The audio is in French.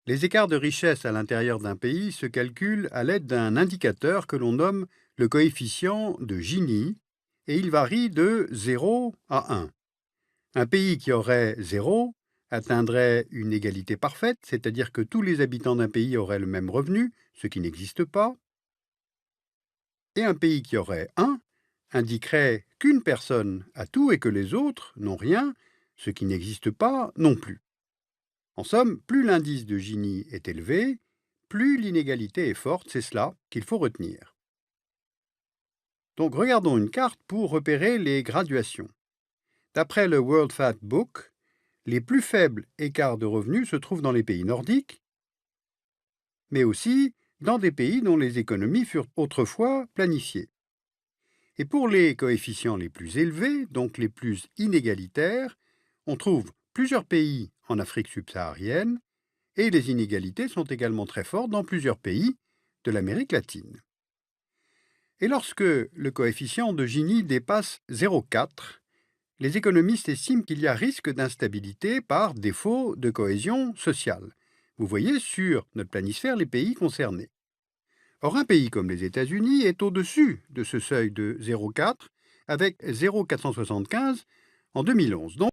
Les écarts de richesse à l'intérieur d'un pays se calculent à l'aide d'un indicateur que l'on nomme le coefficient de Gini, et il varie de 0 à 1. Un pays qui aurait 0 atteindrait une égalité parfaite, c'est-à-dire que tous les habitants d'un pays auraient le même revenu, ce qui n'existe pas, et un pays qui aurait 1 indiquerait qu'une personne a tout et que les autres n'ont rien, ce qui n'existe pas non plus. En somme, plus l'indice de Gini est élevé, plus l'inégalité est forte, c'est cela qu'il faut retenir. Donc regardons une carte pour repérer les graduations. D'après le World Factbook, les plus faibles écarts de revenus se trouvent dans les pays nordiques, mais aussi dans des pays dont les économies furent autrefois planifiées. Et pour les coefficients les plus élevés, donc les plus inégalitaires, on trouve plusieurs pays en Afrique subsaharienne, et les inégalités sont également très fortes dans plusieurs pays de l'Amérique latine. Et lorsque le coefficient de Gini dépasse 0,4, les économistes estiment qu'il y a risque d'instabilité par défaut de cohésion sociale. Vous voyez sur notre planisphère les pays concernés. Or, un pays comme les États-Unis est au-dessus de ce seuil de 0,4 avec 0,475 en 2011. Donc,